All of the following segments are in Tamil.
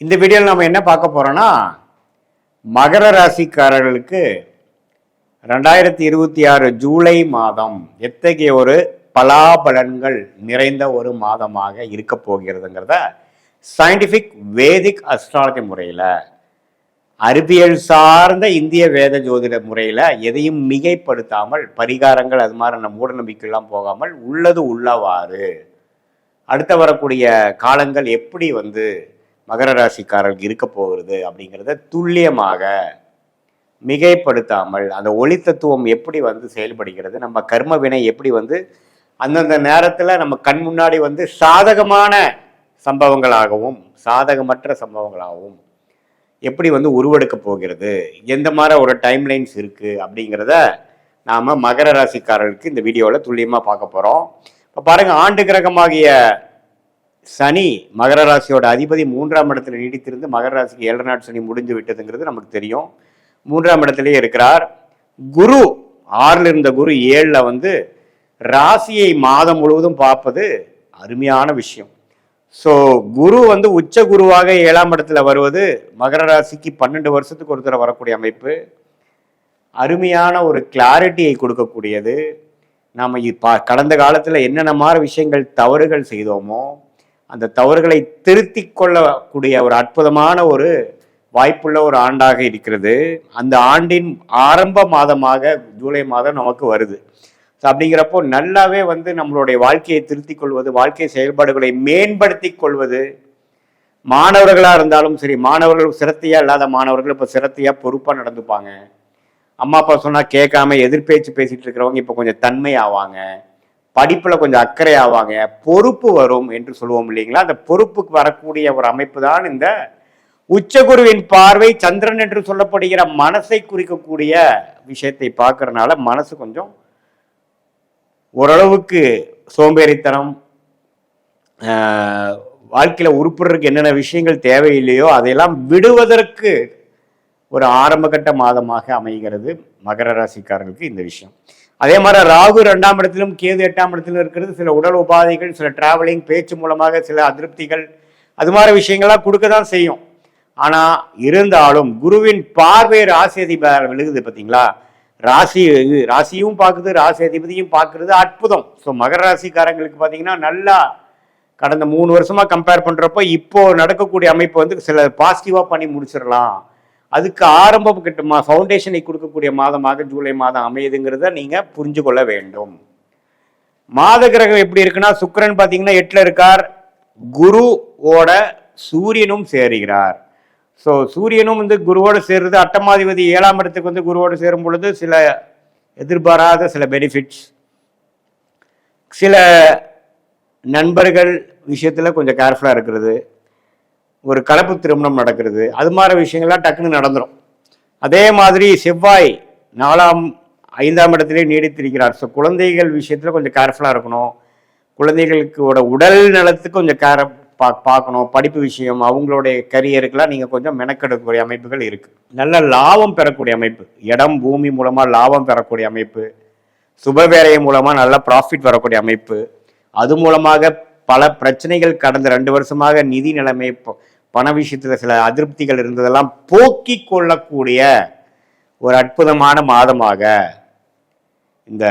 இந்த வீடியோவில் நம்ம என்ன பார்க்க போறோம்னா மகர ராசிக்காரர்களுக்கு 2026 ஜூலை மாதம் எத்தகைய ஒரு பலாபலன்கள் நிறைந்த ஒரு மாதமாக இருக்க போகிறதுங்கிறத சயின்டிஃபிக் வேதிக் அஸ்ட்ராலஜி முறையில் அறிவியல் சார்ந்த இந்திய வேத ஜோதிட முறையில் எதையும் மிகைப்படுத்தாமல் பரிகாரங்கள் அது மாதிரி மூட நம்பிக்கைலாம் போகாமல் உள்ளது உள்ளவாறு அடுத்த வரக்கூடிய காலங்கள் எப்படி மகர ராசிக்காரர்களுக்கு இருக்க போகிறது அப்படிங்கிறத துல்லியமாக மிகைப்படுத்தாமல் அந்த ஒளி தத்துவம் எப்படி செயல்படுகிறது, நம்ம கர்ம வினை எப்படி அந்தந்த நேரத்தில் நம்ம கண் முன்னாடி சாதகமான சம்பவங்களாகவும் சாதகமற்ற சம்பவங்களாகவும் எப்படி உருவெடுக்க போகிறது, எந்த மாதிரி ஒரு டைம்லைன்ஸ் இருக்குது அப்படிங்கிறத நாம் மகர ராசிக்காரர்களுக்கு இந்த வீடியோவில் துல்லியமாக பார்க்க போகிறோம். இப்போ பாருங்கள், ஆண்டு கிரகமாகிய சனி மகர ராசியோட அதிபதி 3ஆம் இடத்துல நீடித்திருந்து மகர ராசிக்கு 7 நாள் சனி முடிஞ்சு விட்டதுங்கிறது நமக்கு தெரியும். 3ஆம் இடத்துலயே இருக்கிறார். குரு 6ல் இருந்த குரு 7ல் ராசியை மாதம் முழுவதும் பார்ப்பது அருமையான விஷயம். ஸோ குரு உச்ச குருவாக 7ஆம் இடத்துல வருவது மகர ராசிக்கு 12 வருஷத்துக்கு ஒரு தடவை வரக்கூடிய அமைப்பு. அருமையான ஒரு கிளாரிட்டியை கொடுக்கக்கூடியது. நாம் கடந்த காலத்தில் என்னென்ன மாதிரி விஷயங்கள் தவறுகள் செய்தோமோ அந்த தவறுகளை திருத்தி கொள்ளக்கூடிய ஒரு அற்புதமான ஒரு வாய்ப்புள்ள ஒரு ஆண்டாக இருக்கிறது. அந்த ஆண்டின் ஆரம்ப மாதமாக ஜூலை மாதம் நமக்கு வருது. ஸோ அப்படிங்கிறப்போ நல்லாவே நம்மளுடைய வாழ்க்கையை திருத்திக் கொள்வது, வாழ்க்கை செயல்பாடுகளை மேம்படுத்தி கொள்வது, மாணவர்களாக இருந்தாலும் சரி, மாணவர்கள் சிரத்தையாக இல்லாத மாணவர்கள் இப்போ சிரத்தையாக பொறுப்பாக நடந்துப்பாங்க. அம்மா அப்பா சொன்னால் கேட்காம எதிர்பேச்சு பேசிகிட்டு இருக்கிறவங்க இப்போ கொஞ்சம் தன்மை ஆவாங்க, படிப்பில் கொஞ்சம் அக்கறை ஆவாங்க, பொறுப்பு வரும் என்று சொல்லுவோம் இல்லைங்களா. அந்த பொறுப்புக்கு வரக்கூடிய ஒரு அமைப்பு தான் இந்த உச்சகுருவின் பார்வை. சந்திரன் என்று சொல்லப்படுகிற மனசை குறிக்கக்கூடிய விஷயத்தை பார்க்கறதுனால மனசு கொஞ்சம் ஓரளவுக்கு சோம்பேறித்தனம், வாழ்க்கையில் உருப்படுறதுக்கு என்னென்ன விஷயங்கள் தேவையில்லையோ அதையெல்லாம் விடுவதற்கு ஒரு ஆரம்பகட்ட மாதமாக அமைகிறது மகர ராசிக்காரர்களுக்கு இந்த விஷயம். அதே மாதிரி ராகு 2ஆம் இடத்திலும் கேது 8ஆம் இடத்திலும் இருக்கிறது. சில உடல் உபாதைகள், சில டிராவலிங், பேச்சு மூலமாக சில அதிருப்திகள், அது மாதிரி விஷயங்கள்லாம் கொடுக்க தான் செய்யும். ஆனால் இருந்தாலும் குருவின் பார்வை ராசி அதிபதி விழுகுது பார்த்தீங்களா. ராசியும் பார்க்குது, ராசி அதிபதியும் பார்க்கறது அற்புதம். ஸோ மகர ராசிக்காரங்களுக்கு பார்த்தீங்கன்னா நல்லா கடந்த 3 வருஷமாக கம்பேர் பண்ணுறப்போ இப்போ நடக்கக்கூடிய அமைப்பு சில பாசிட்டிவாக பண்ணி முடிச்சிடலாம். அதுக்கு ஆரம்பம் கிட்ட ஃபவுண்டேஷனை கொடுக்கக்கூடிய மாதமாக ஜூலை மாதம் அமையுதுங்கிறத நீங்கள் புரிஞ்சு கொள்ள வேண்டும். மாத கிரகம் எப்படி இருக்குன்னா, சுக்கிரன் பார்த்தீங்கன்னா 8ல் இருக்கார், குருவோட சூரியனும் சேருகிறார். ஸோ சூரியனும் குருவோடு சேர்றது, அட்டமாதிபதி 7ஆம் இடத்துக்கு குருவோடு சேரும் பொழுது சில எதிர்பாராத சில பெனிஃபிட்ஸ், சில நண்பர்கள் விஷயத்தில் கொஞ்சம் கேர்ஃபுல்லாக இருக்கிறது, ஒரு கலப்பு திருமணம் நடக்கிறது, அது மாதிரி விஷயங்கள்லாம் டக்குன்னு நடந்துடும். அதே மாதிரி செவ்வாய் 4ஆம் 5ஆம் இடத்திலே நீடித்திருக்கிறார். ஸோ குழந்தைகள் விஷயத்தில் கொஞ்சம் கேர்ஃபுல்லாக இருக்கணும். குழந்தைகளுக்கு உடல் நலத்துக்கு கொஞ்சம் பார்க்கணும். படிப்பு விஷயம், அவங்களுடைய கரியருக்கெல்லாம் நீங்கள் கொஞ்சம் மெனக்கெடுக்கக்கூடிய அமைப்புகள் இருக்குது. நல்ல லாபம் பெறக்கூடிய அமைப்பு, இடம் பூமி மூலமாக லாபம் பெறக்கூடிய அமைப்பு, சுபவேலை மூலமாக நல்ல ப்ராஃபிட் வரக்கூடிய அமைப்பு, அது மூலமாக பல பிரச்சனைகள் கடந்த 2 வருஷமாக நிதி நிலைமை, பண விஷயத்தில் சில அதிருப்திகள் இருந்ததெல்லாம் போக்கிக் கொள்ளக்கூடிய ஒரு அற்புதமான மாதமாக இந்த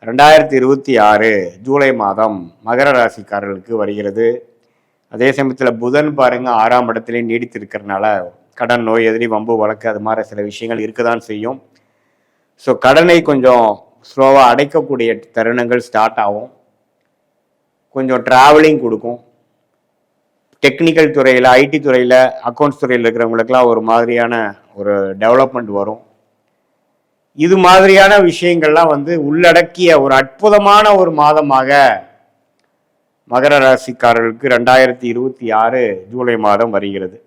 2026 ஜூலை மாதம் மகர ராசிக்காரர்களுக்கு வருகிறது. அதே சமயத்தில் புதன் பாருங்க 6ஆம் இடத்திலே நீடித்திருக்கிறதுனால கடன், நோய், எதிரி, வம்பு, வழக்கு அது மாதிரி சில விஷயங்கள் இருக்க தான் செய்யும். ஸோ கடனை கொஞ்சம் ஸ்லோவாக அடைக்கக்கூடிய தருணங்கள் ஸ்டார்ட் ஆகும். கொஞ்சம் ட்ராவலிங் கொடுக்கும். டெக்னிக்கல் துறையில், ஐடி துறையில், அக்கௌண்ட்ஸ் துறையில் இருக்கிறவங்களுக்கெல்லாம் ஒரு மாதிரியான ஒரு டெவலப்மெண்ட் வரும். இது மாதிரியான விஷயங்கள்லாம் உள்ளடக்கிய ஒரு அற்புதமான ஒரு மாதமாக மகர ராசிக்காரர்களுக்கு 2026 ஜூலை மாதம் வருகிறது.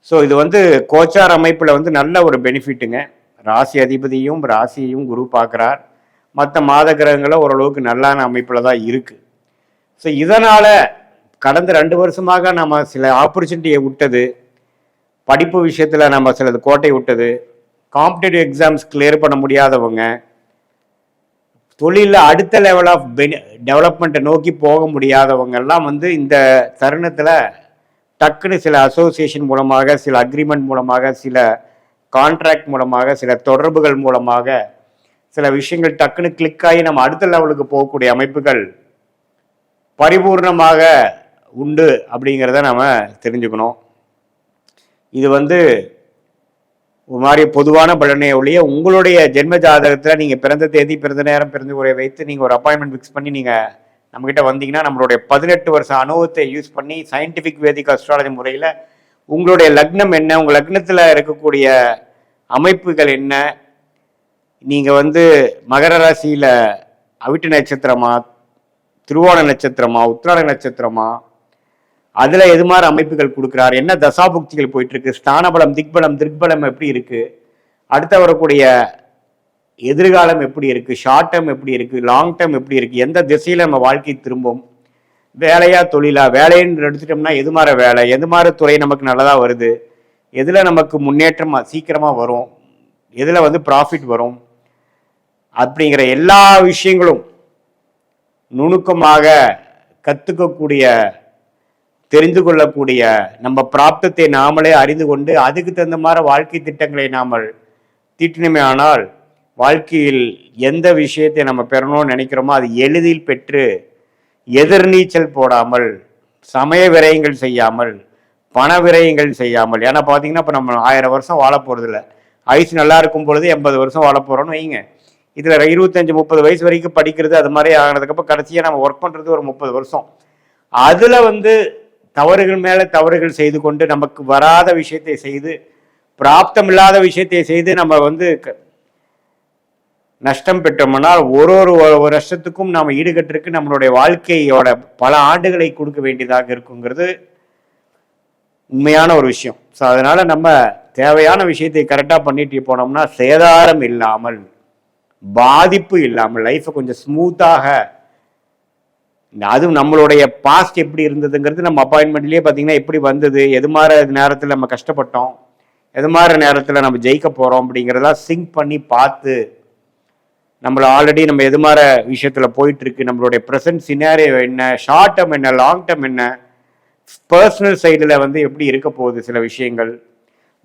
ஸோ இது கோச்சார் அமைப்பில் நல்ல ஒரு பெனிஃபிட்டுங்க. ராசி அதிபதியும் ராசியையும் குரு பார்க்குறார். மற்ற மாத கிரகங்களும் ஓரளவுக்கு நல்லான அமைப்பில் தான் இருக்குது. ஸோ இதனால் கடந்த 2 வருஷமாக நம்ம சில ஆப்பர்ச்சுனிட்டியை விட்டது, படிப்பு விஷயத்தில் நம்ம சிலது கோட்டை விட்டது, காம்படிட்டிவ் எக்ஸாம்ஸ் கிளியர் பண்ண முடியாதவங்க, தொழிலில் அடுத்த லெவல் ஆஃப் டெவலப்மெண்ட்டை நோக்கி போக முடியாதவங்கெல்லாம் இந்த தருணத்தில் டக்குன்னு சில அசோசியேஷன் மூலமாக, சில அக்ரிமெண்ட் மூலமாக, சில கான்ட்ராக்ட் மூலமாக, சில தொடர்புகள் மூலமாக சில விஷயங்கள் டக்குன்னு கிளிக் ஆகி நம்ம அடுத்த லெவலுக்கு போகக்கூடிய அமைப்புகள் பரிபூர்ணமாக உண்டு அப்படிங்கிறத நம்ம தெரிஞ்சுக்கணும். இது ஒரு மாதிரி பொதுவான பலனை ஒழிய உங்களுடைய ஜென்ம ஜாதகத்தில் நீங்கள் பிறந்த தேதி, பிறந்த நேரம், பிறந்த உரை வைத்து நீங்கள் ஒரு அப்பாயின்மெண்ட் ஃபிக்ஸ் பண்ணி நீங்கள் நம்மகிட்ட வந்தீங்கன்னா நம்மளுடைய 18 வருஷ அனுபவத்தை யூஸ் பண்ணி சயின்டிஃபிக் வேதிக் அஸ்ட்ராலஜி முறையில் உங்களுடைய லக்னம் என்ன, உங்கள் லக்னத்தில் இருக்கக்கூடிய அமைப்புகள் என்ன, நீங்கள் மகர ராசியில் அவிட்ட நட்சத்திரமா, திருவோண நட்சத்திரமா, உத்திராட நட்சத்திரமா, அதில் எது மாதிரி அமைப்புகள் கொடுக்குறாரு, என்ன தசாபுக்திகள் போயிட்டு இருக்கு, ஸ்தானபலம், திக்பலம், திருப்பலம் எப்படி இருக்கு, அடுத்த வரக்கூடிய எதிர்காலம் எப்படி இருக்கு, ஷார்ட் டேர்ம் எப்படி இருக்கு, லாங் டேர்ம் எப்படி இருக்கு, எந்த திசையில நம்ம வாழ்க்கை திரும்பும், வேலையா தொழிலா, வேலைன்னு எடுத்துட்டோம்னா எது மாதிரி வேலை, எது மாதிரி துறை நமக்கு நல்லதா வருது, எதுல நமக்கு முன்னேற்றம் சீக்கிரமா வரும், எதுல ப்ராஃபிட் வரும் அப்படிங்கிற எல்லா விஷயங்களும் நுணுக்கமாக கத்துக்கக்கூடிய, தெரிந்து கொள்ளக்கூடிய, நம்ம பிராப்தத்தை நாமளே அறிந்து கொண்டு அதுக்கு தகுந்த மாதிரி வாழ்க்கை திட்டங்களை நாமல் தீட்டினமே ஆனால் வாழ்க்கையில் எந்த விஷயத்தை நம்ம பெறணும்னு நினைக்கிறோமோ அது எளிதில் பெற்று எதிர்நீச்சல் போடாமல், சமய விரயங்கள் செய்யாமல், பண விரயங்கள் செய்யாமல். ஏன்னா பார்த்தீங்கன்னா இப்போ நம்ம 1000 வருஷம் வாழ போகிறது இல்லை. ஆயுசு நல்லா இருக்கும் பொழுது 80 வருஷம் வாழ போகிறோன்னு வைங்க. இதில் 25-30 வயசு வரைக்கும் படிக்கிறது அது மாதிரி ஆனதுக்கப்புறம் கடைசியாக நம்ம ஒர்க் பண்ணுறது ஒரு 30 வருஷம். அதில் தவறுகள் மேலே தவறுகள் செய்து கொண்டு நமக்கு வராத விஷயத்தை செய்து, பிராப்தம் இல்லாத விஷயத்தை செய்து நம்ம நஷ்டம் பெற்றோம்னால் ஒரு வருஷத்துக்கும் நாம் ஈடுகட்டிருக்கு நம்மளுடைய வாழ்க்கையோட பல ஆண்டுகளை கொடுக்க வேண்டியதாக இருக்குங்கிறது உண்மையான ஒரு விஷயம். ஸோ அதனால நம்ம தேவையான விஷயத்தை கரெக்டாக பண்ணிட்டு போனோம்னா சேதாரம் இல்லாமல், பாதிப்பு இல்லாமல் லைஃப்பை கொஞ்சம் ஸ்மூத்தாக, அதுவும் நம்மளுடைய பாஸ்ட் எப்படி இருந்ததுங்கிறது நம்ம அப்பாயின்மெண்ட்லேயே பார்த்தீங்கன்னா எப்படி வந்தது, எது மாதிரி நேரத்தில் நம்ம கஷ்டப்பட்டோம், எது மாதிரி நேரத்தில் நம்ம ஜெயிக்க போகிறோம் அப்படிங்கிறதெல்லாம் சிங்க் பண்ணி பார்த்து நம்மளை ஆல்ரெடி நம்ம எது மாதிரி விஷயத்தில் போயிட்டுருக்கு, நம்மளுடைய ப்ரெசன்ட் சினாரியோ என்ன, ஷார்ட் டேர்ம் என்ன, லாங் டேர்ம் என்ன, பர்சனல் சைடில் எப்படி இருக்க போகுது, சில விஷயங்கள்,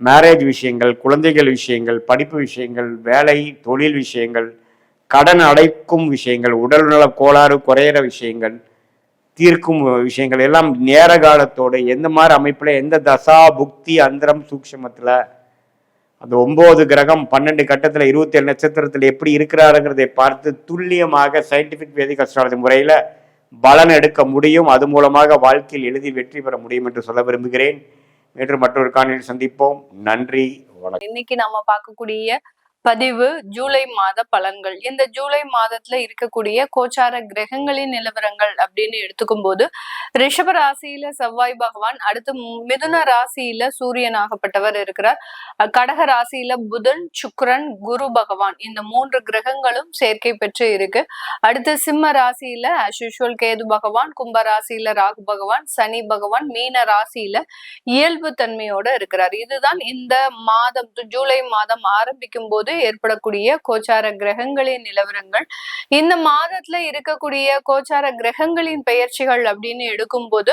மேரேஜ் விஷயங்கள், குழந்தைகள் விஷயங்கள், படிப்பு விஷயங்கள், வேலை தொழில் விஷயங்கள், கடன் அடைக்கும் விஷயங்கள், உடல்நல கோளாறு குறையிற விஷயங்கள், தீர்க்கும் விஷயங்கள் எல்லாம் நேர காலத்தோடு எந்த மாதிரி அமைப்பில், எந்த தசா புக்தி அந்தரம் சூக்ஷமத்தில் அந்த 9 கிரகம் 12 கட்டத்தில் 27 நட்சத்திரத்தில் எப்படி இருக்கிறாருங்கிறதை பார்த்து துல்லியமாக சயின்டிபிக் வேதிக் அஸ்ட்ராலஜி முறையில் பலன் எடுக்க முடியும். அது மூலமாக வாழ்க்கையில் எளிதில் வெற்றி பெற முடியும் என்று சொல்ல விரும்புகிறேன். மீண்டும் மற்றொரு காணொளியில் சந்திப்போம். நன்றி, வணக்கம். இன்னைக்கு நம்ம பார்க்கக்கூடிய பதிவு ஜூலை மாத பலன்கள். இந்த ஜூலை மாதத்துல இருக்கக்கூடிய கோச்சார கிரகங்களின் நிலவரங்கள் அப்படின்னு எடுத்துக்கும் போது ரிஷப ராசியில செவ்வாய் பகவான், அடுத்து மிதுன ராசியில சூரியனாகப்பட்டவர் இருக்கிறார், கடக ராசியில புதன், சுக்கிரன், குரு பகவான், இந்த 3 கிரகங்களும் சேர்க்கை பெற்று இருக்கு. அடுத்து சிம்ம ராசியில அஸ்யூஷுவல் கேது பகவான், கும்ப ராசியில ராகு பகவான், சனி பகவான், மீன ராசியில இயல்பு தன்மையோட இருக்கிறார். இதுதான் இந்த மாதம் ஜூலை மாதம் ஆரம்பிக்கும் போது ஏற்படக்கூடிய கோச்சார கிரகங்களின் நிலவரங்கள். இந்த மாதத்துல இருக்கக்கூடிய கோச்சார கிரகங்களின் பெயர்ச்சிகள் அப்படின்னு எடுக்கும்போது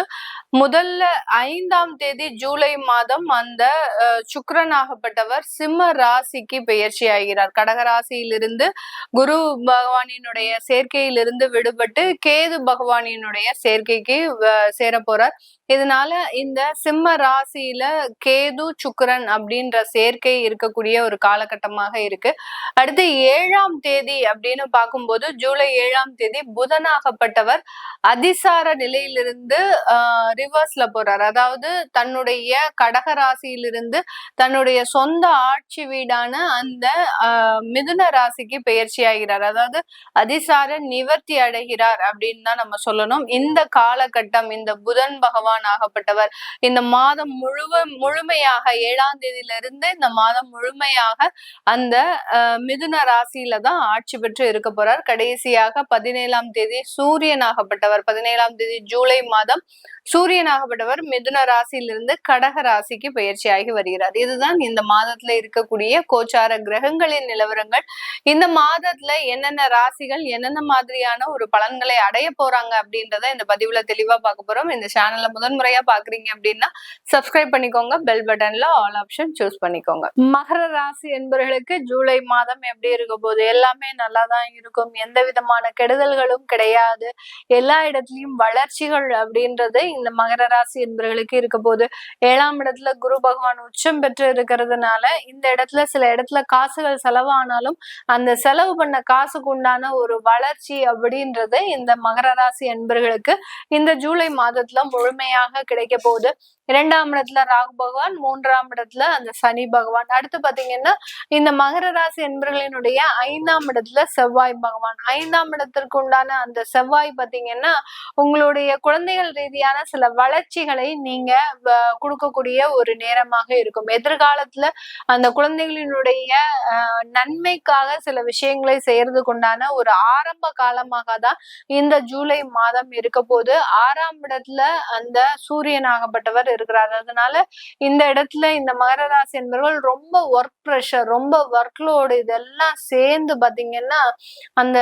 முதல்ல 5ஆம் தேதி ஜூலை மாதம் அந்த சுக்கிரனாகப்பட்டவர் சிம்ம ராசிக்கு பெயர்ச்சி ஆகிறார். கடகராசியிலிருந்து குரு பகவானினுடைய சேர்க்கையிலிருந்து விடுபட்டு கேது பகவானினுடைய சேர்க்கைக்கு சேர போறார். இதனால இந்த சிம்ம ராசியில கேது சுக்கிரன் அப்படின்ற சேர்க்கை இருக்கக்கூடிய ஒரு காலகட்டமாக இருக்கு. அடுத்து 7ஆம் தேதி அப்படின்னு பார்க்கும்போது ஜூலை 7ஆம் தேதி புதனாகப்பட்டவர் அதிசார நிலையிலிருந்து ரிவர்ஸ்ல போறார். அதாவது தன்னுடைய கடக ராசியிலிருந்து தன்னுடைய சொந்த ஆட்சி வீடான அந்த மிதுன ராசிக்கு பெயர்ச்சி ஆகிறார். அதாவது அதிசார நிவர்த்தி அடைகிறார் அப்படின்னு தான் நம்ம சொல்லணும். இந்த காலகட்டம் இந்த புதன் பகவான் ஆகப்பட்டவர் இந்த மாதம் முழுமையாக 7ஆம் தேதியிலிருந்து இந்த மாதம் முழுமையாக அந்த மிதுன ராசியில தான் ஆட்சி பெற்று இருக்க போறார். கடைசியாக 17ஆம் தேதி சூரியனாகப்பட்டவர், 17ஆம் தேதி ஜூலை மாதம் சூரியனாகப்பட்டவர் மிதுன ராசியிலிருந்து கடக ராசிக்கு பயிற்சியாகி வருகிறார். இதுதான் இந்த மாதத்துல இருக்கக்கூடிய கோச்சார கிரகங்களின் நிலவரங்கள். இந்த மாதத்துல என்னென்ன ராசிகள் என்னென்ன மாதிரியான ஒரு பலன்களை அடைய போறாங்க அப்படின்றத இந்த பதிவுல தெளிவா பார்க்க போறோம். இந்த சேனல்ல முதன்முறையா பாக்குறீங்க அப்படின்னா சப்ஸ்கிரைப் பண்ணிக்கோங்க, பெல் பட்டன்ல ஆல் ஆப்ஷன் சூஸ் பண்ணிக்கோங்க. மகர ராசி என்பவர்களுக்கு ஜூலை மாதம் எப்படி இருக்க போகுது? எல்லாமே நல்லா தான் இருக்கும், எந்த விதமான கெடுதல்களும் கிடையாது, எல்லா இடத்துலயும் வளர்ச்சிகள் அப்படின்றது இந்த மகர ராசி என்பவர்களுக்கு இருக்க போகுது. 7ஆம் இடத்துல குரு பகவான் உச்சம் பெற்று இருக்கிறதுனால இந்த இடத்துல சில இடத்துல காசுகள் செலவானாலும் அந்த செலவு பண்ண காசுக்கு உண்டான ஒரு வளர்ச்சி அப்படின்றது இந்த மகர ராசி என்பவர்களுக்கு இந்த ஜூலை மாதத்துல முழுமையாக கிடைக்க போகுது. 2ஆம் இடத்துல ராகு பகவான், 3ஆம் இடத்துல அந்த சனி பகவான். அடுத்து பாத்தீங்கன்னா இந்த மகர ராசி என்பவர்களினுடைய 5ஆம் இடத்துல செவ்வாய் பகவான். 5ஆம் இடத்திற்கு உண்டான அந்த செவ்வாய் பாத்தீங்கன்னா உங்களுடைய குழந்தைகள் ரீதியான சில வளர்ச்சிகளை நீங்க கொடுக்கக்கூடிய ஒரு நேரமாக இருக்கும். எதிர்காலத்துல அந்த குழந்தைகளினுடைய நன்மைக்காக சில விஷயங்களை செய்யறதுக்கு உண்டான ஒரு ஆரம்ப காலமாக தான் இந்த ஜூலை மாதம் இருக்க போது. 6ஆம் இடத்துல அந்த சூரியனாகப்பட்டவர் இருக்கிறார். அதனால இந்த இடத்துல இந்த மகர ராசி என்பவர்கள் ரொம்ப ஒர்க் ப்ரெஷர், ரொம்ப ஒர்க் லோடு இதெல்லாம் சேர்ந்து பாத்தீங்கன்னா அந்த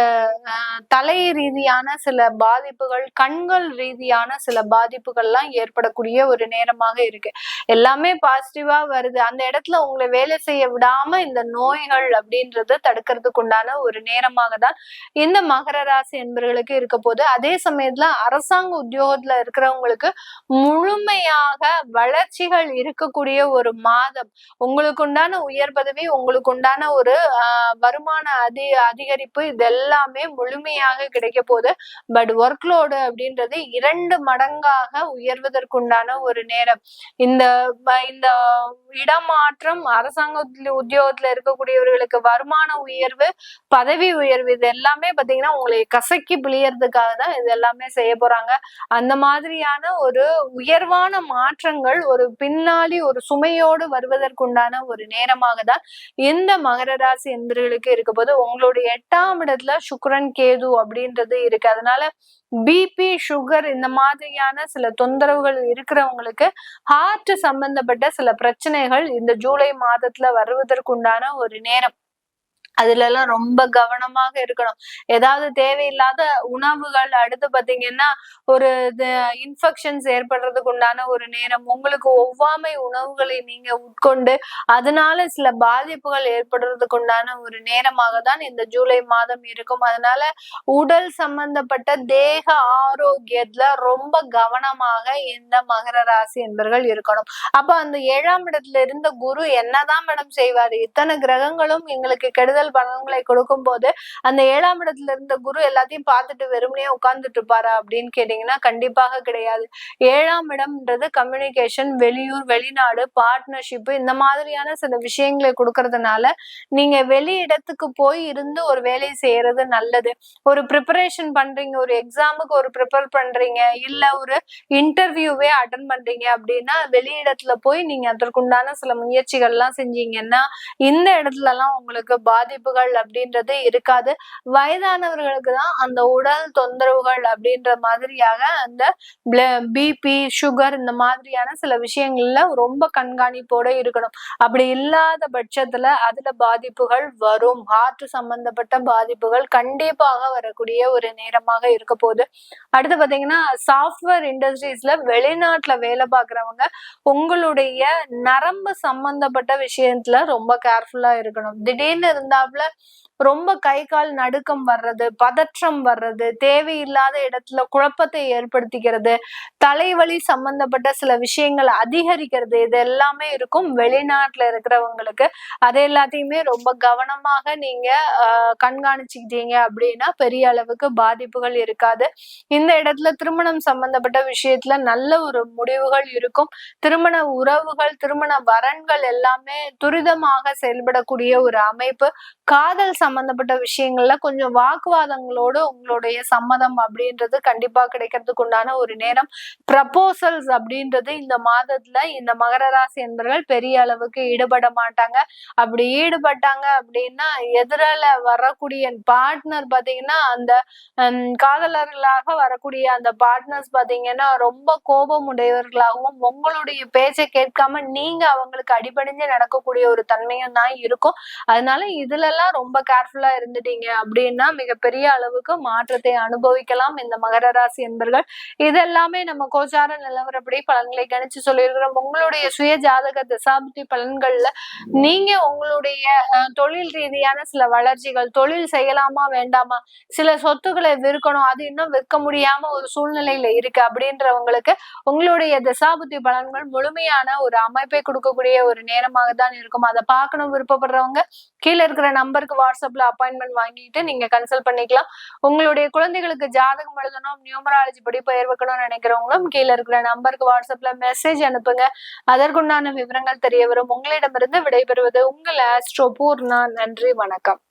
தலை ரீதியான சில பாதிப்புகள், கண்கள் ரீதியான சில பாதிப்புகள்லாம் ஏற்படக்கூடிய ஒரு நேரமாக இருக்கு. எல்லாமே பாசிட்டிவா வருது, அந்த இடத்துல உங்களை வேலை செய்ய விடாம இந்த நோய்கள் அப்படின்றது தடுக்கிறதுக்கு உண்டான ஒரு நேரமாக தான் இந்த மகர ராசி என்பவர்களுக்கு இருக்க போது. அதே சமயத்துல அரசாங்க உத்தியோகத்துல இருக்கிறவங்களுக்கு முழுமையாக வளர்ச்சிகள் இருக்கக்கூடிய ஒரு மாதம். உங்களுக்கு உண்டான உயர் பதவி, உங்களுக்கு உண்டான ஒரு வருமான அதிகரிப்பு இதெல்லாமே முழுமையாக கிடைக்க போகுது. பட் ஒர்க் லோடு அப்படின்றது 2 மடங்காக உயர்வதற்குண்டான ஒரு நேரம். இந்த இந்த இடமாற்றம், அரசாங்க உத்தியோகத்துல இருக்கக்கூடியவர்களுக்கு வருமான உயர்வு, பதவி உயர்வு இது எல்லாமே பாத்தீங்கன்னா உங்களை கசக்கி பிழியறதுக்காக தான் இது எல்லாமே செய்ய போறாங்க. அந்த மாதிரியான ஒரு உயர்வான மாற்றங்கள் ஒரு பின்னாடி ஒரு சுமையோடு வருவதற்குண்டான ஒரு நேரமாக தான் இந்த மகர ராசி என்பவர்களுக்கு இருக்க போது. உங்களுடைய 8ஆம் இடத்துல சுக்கிரன் கேது அப்படின்றது இருக்கு. அதனால பிபி, சுகர் இந்த மாதிரியான சில தொந்தரவுகள் இருக்கிறவங்களுக்கு ஹார்ட் சம்பந்தப்பட்ட சில பிரச்சனைகள் இந்த ஜூலை மாதத்துல வருவதற்குண்டான ஒரு நேரம். அதுல எல்லாம் ரொம்ப கவனமாக இருக்கணும். ஏதாவது தேவையில்லாத உணவுகள், அடுத்து பாத்தீங்கன்னா ஒரு இன்ஃபெக்ஷன்ஸ் ஏற்படுறதுக்கு உண்டான ஒரு நேரம். உங்களுக்கு ஒவ்வாமை உணவுகளை நீங்க உட்கொண்டு அதனால சில பாதிப்புகள் ஏற்படுறதுக்கு உண்டான ஒரு நேரமாக தான் இந்த ஜூலை மாதம் இருக்கும். அதனால உடல் சம்பந்தப்பட்ட தேக ஆரோக்கியத்துல ரொம்ப கவனமாக இந்த மகர ராசி என்பவர்கள் இருக்கணும். அப்ப அந்த 7ஆம் இடத்துல இருந்த குரு என்னதான் மேடம் செய்வாரு? இத்தனை கிரகங்களும் எங்களுக்கு கெடுதல் பலன்களை கொடுக்கும் போது அந்த 7ஆம் இடத்துல இருந்த குரு எல்லாத்தையும் பார்த்துட்டு வெறுமனே உட்கார்ந்துட்டு இருப்பாரா அப்படின்னு கேட்டீங்கன்னா கண்டிப்பாக கிடையாது. 7ஆம் இடம்ன்றது கம்யூனிகேஷன், வெளியூர், வெளிநாடு, பார்ட்னர்ஷிப் இந்த மாதிரியான சில விஷயங்களை கொடுக்கறதுனால நீங்க வெளி இடத்துக்கு போய் இருந்து ஒரு வேலை செய்யறது நல்லது. ஒரு ப்ரிப்பரேஷன் பண்றீங்க, ஒரு எக்ஸாமுக்கு ஒரு ப்ரிப்பேர் பண்றீங்க, இல்ல ஒரு இன்டர்வியூவே அட்டன் பண்றீங்க அப்படின்னா வெளியிடத்துல போய் நீங்க அதற்குண்டான சில முயற்சிகள் எல்லாம் செஞ்சீங்கன்னா இந்த இடத்துல எல்லாம் உங்களுக்கு பாதிப்புகள் அப்படின்றது இருக்காது. வயதானவர்களுக்கு தான் அந்த உடல் தொந்தரவுகள் அப்படின்ற மாதிரியாக அந்த பிபி, சுகர் இந்த மாதிரியான சில விஷயங்கள்ல ரொம்ப கண்காணிப்போட இருக்கணும். அப்படி இல்லாத பட்சத்துல அதுல பாதிப்புகள் வரும். ஹார்ட் சம்பந்தப்பட்ட பாதிப்புகள் கண்டிப்பாக வரக்கூடிய ஒரு நேரமாக இருக்க போகுது. அடுத்து பாத்தீங்கன்னா சாஃப்ட்வேர் இண்டஸ்ட்ரீஸ்ல வெளிநாட்டுல வேலை பார்க்கறவங்க உங்களுடைய நரம்பு சம்பந்தப்பட்ட விஷயத்துல ரொம்ப கேர்ஃபுல்லா இருக்கணும். திடீர்னு இருந்தாப்புல ரொம்ப கை கால் நடுக்கம் வர்றது, பதற்றம் வர்றது, தேவையில்லாத இடத்துல குழப்பத்தை ஏற்படுத்திக்கிறது, தலைவலி சம்பந்தப்பட்ட சில விஷயங்கள் அதிகரிக்கிறது, இது எல்லாமே இருக்கும் வெளிநாட்டுல இருக்கிறவங்களுக்கு. அது எல்லாத்தையுமே ரொம்ப கவனமாக நீங்க கண்காணிச்சுக்கிட்டீங்க அப்படின்னா பெரிய அளவுக்கு பாதிப்புகள் இருக்காது. இந்த இடத்துல திருமணம் சம்பந்தப்பட்ட விஷயத்துல நல்ல ஒரு முடிவுகள் இருக்கும். திருமண உறவுகள், திருமண வரன்கள் எல்லாமே துரிதமாக செயல்படக்கூடிய ஒரு அமைப்பு. காதல் சம்பந்தப்பட்ட விஷயங்கள்ல கொஞ்சம் வாக்குவாதங்களோடு உங்களுடைய சம்மதம் அப்படின்றது கண்டிப்பா கிடைக்கிறதுக்கு உண்டான ஒரு நேரம். ப்ரப்போசல்ஸ் அப்படின்றது இந்த மாதத்துல இந்த மகர ராசி என்பவர்கள் பெரிய அளவுக்கு ஈடுபட மாட்டாங்க. அப்படி ஈடுபட்டாங்க அப்படின்னா எதிரால வரக்கூடிய பார்ட்னர் பாத்தீங்கன்னா அந்த காதலர்களாக வரக்கூடிய அந்த பார்ட்னர்ஸ் பாத்தீங்கன்னா ரொம்ப கோபம் உடையவர்களாகவும் உங்களுடைய பேச்சை கேட்காம நீங்க அவங்களுக்கு அடிபணிஞ்சு நடக்கக்கூடிய ஒரு தன்மையும் தான் இருக்கும். அதனால இதுல எல்லாம் ரொம்ப கேர்ஃபுல்லா இருந்துட்டீங்க அப்படின்னா மிகப்பெரிய அளவுக்கு மாற்றத்தை அனுபவிக்கலாம் இந்த மகர ராசி என்பர்கள். இதெல்லாமே நம்ம கோச்சார நிலவரப்படி பலன்களை கணிச்சு சொல்லியிருக்கிறோம். உங்களுடைய சுய ஜாதக திசாபுத்தி பலன்கள்ல நீங்க உங்களுடைய தொழில் ரீதியான சில வளர்ச்சிகள், தொழில் செய்யலாமா வேண்டாமா, சில சொத்துக்களை விற்கணும், அது இன்னும் விற்க முடியாம ஒரு சூழ்நிலையில இருக்கு அப்படின்றவங்களுக்கு உங்களுடைய திசாபுத்தி பலன்கள் முழுமையான ஒரு அமைப்பை கொடுக்கக்கூடிய ஒரு நேரமாக தான் இருக்கும். அதை பார்க்கணும் விருப்பப்படுறவங்க கீழே இருக்கிற நம்பருக்கு வாட்ஸ்அப்ல அப்பாயின்மெண்ட் வாங்கிட்டு நீங்க கன்சல்ட் பண்ணிக்கலாம். உங்களுடைய குழந்தைகளுக்கு ஜாதகம் எழுதணும், நியூமராலஜி படி பெயர் வைக்கணும்னு நினைக்கிறவங்களும் கீழே இருக்கிற நம்பருக்கு வாட்ஸ்அப்ல மெசேஜ் அனுப்புங்க. அதற்குண்டான விவரங்கள் தெரிய வரும். உங்களிடமிருந்து விடைபெறுவது உங்கள் ஆஸ்ட்ரோ பூர்ணா. நன்றி, வணக்கம்.